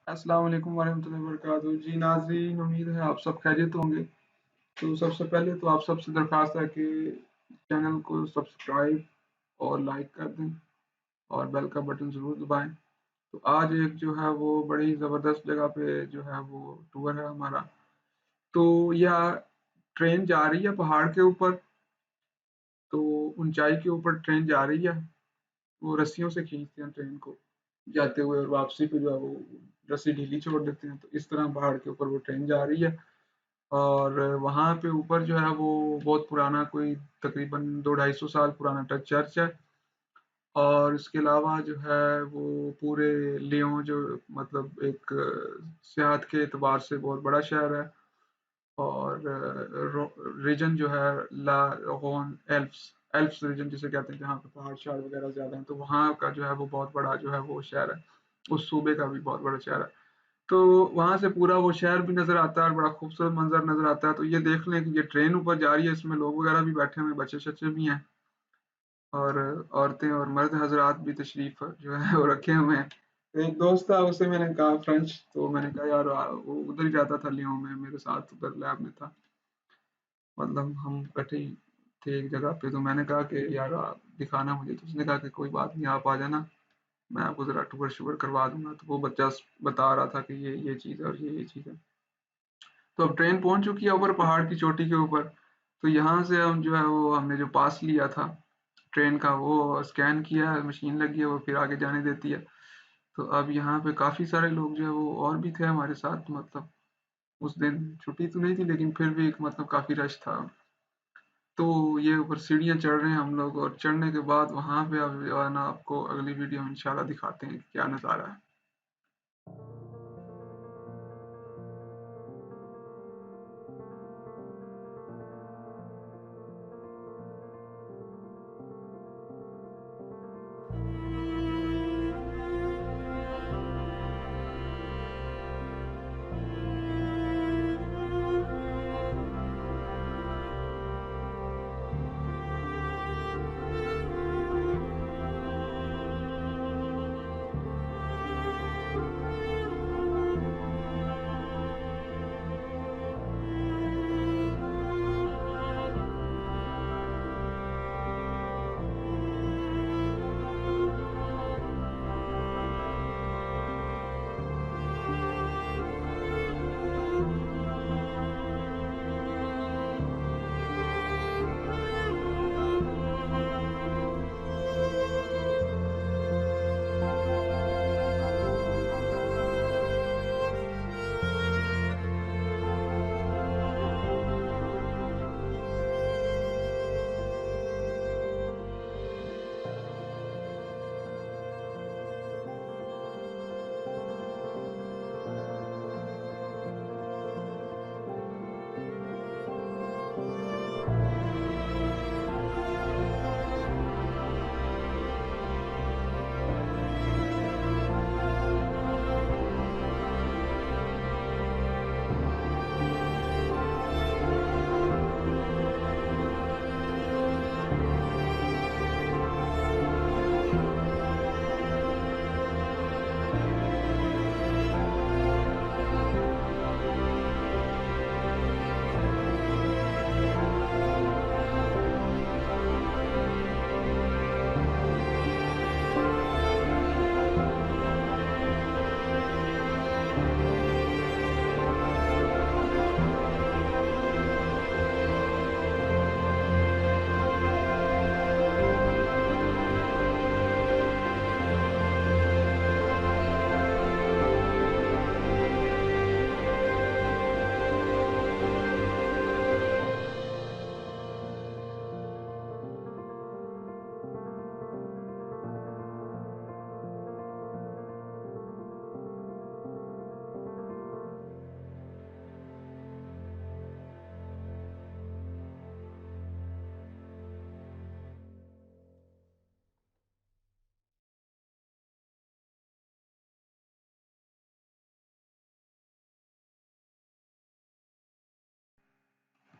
अस्सलाम वालेकुम warahmatullahi wabarakatuh। जी नाज़रीन, उम्मीद है आप सब खैरियत होंगे। तो सबसे पहले तो आप सबसे दरख्वास्त है कि चैनल को सब्सक्राइब और लाइक कर दें और बेल का बटन ज़रूर दबाएं। तो आज एक जो है वो बड़ी ज़बरदस्त जगह पे जो है वो टूर है हमारा। तो यह ट्रेन जा रही है पहाड़ के ऊपर, तो ऊंचाई के ऊपर ट्रेन जा रही है। वो रस्सियों से खींचते हैं ट्रेन को जाते हुए, और वापसी पे जो है वो रस्सी ढीली छोड़ देते हैं। तो इस तरह पहाड़ के ऊपर वो ट्रेन जा रही है। और वहाँ पे ऊपर जो है वो बहुत पुराना, कोई तकरीबन 200-250 साल पुराना चर्च है। और इसके अलावा जो है वो पूरे लियों जो मतलब एक सियाहत के एतबार से बहुत बड़ा शहर है। और रीजन जो है ला रोन एल्प्स एल्प्स रीजन जिसे कहते हैं, जहाँ पे पहाड़ शहाड़ वगैरह ज्यादा हैं, तो वहाँ का जो है वो बहुत बड़ा जो है वो शहर है। उस सूबे का भी बहुत बड़ा शहर है। तो वहां से पूरा वो शहर भी नजर आता है और बड़ा खूबसूरत मंजर नजर आता है। तो ये देख लें कि ये ट्रेन ऊपर जा रही है, इसमें लोग वगैरह भी बैठे हुए हैं, बच्चे शच्चे भी हैं, और औरतें और मर्द हजरात भी तशरीफ जो है वो रखे हुए हैं। तो एक दोस्त था, उससे मैंने कहा फ्रेंच, तो मैंने कहा यार वो उधर ही रहता था लियों में, मेरे साथ उधर लैब में था, मतलब हम इकट्ठे ही थे एक जगह पे। तो मैंने कहा कि यार आप दिखाना मुझे। तो उसने कहा कि कोई बात नहीं, आप आ जाना, मैं आपको जरा टूर शूर करवा दूंगा। तो वो बच्चा बता रहा था कि ये चीज़ है और ये चीज़ है। तो अब ट्रेन पहुंच चुकी है ऊपर पहाड़ की चोटी के ऊपर। तो यहाँ से हम जो है वो हमने जो पास लिया था ट्रेन का, वो स्कैन किया है, मशीन लगी है, वो फिर आगे जाने देती है। तो अब यहाँ पे काफ़ी सारे लोग जो है वो और भी थे हमारे साथ, मतलब उस दिन छुट्टी तो नहीं थी लेकिन फिर भी मतलब काफ़ी रश था। तो ये ऊपर सीढ़ियाँ चढ़ रहे हैं हम लोग, और चढ़ने के बाद वहाँ पे अब जो है ना आपको अगली वीडियो में इंशाल्लाह दिखाते हैं कि क्या नज़ारा है।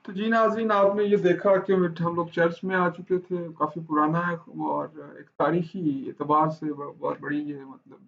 तो जी नाज़रीन, आपने ये देखा कि हम लोग चर्च में आ चुके थे। काफ़ी पुराना है वो, और एक तारीखी एतबार से बहुत बड़ी ये मतलब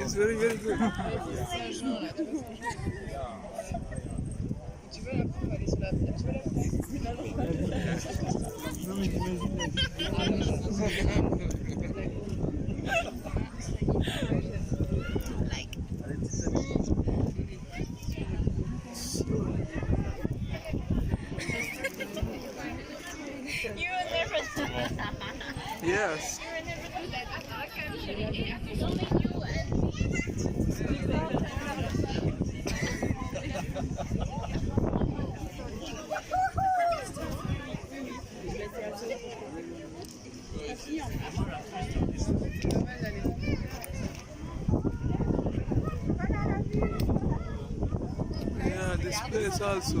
It's very, very good. You were never Yes. Yeah, this place also.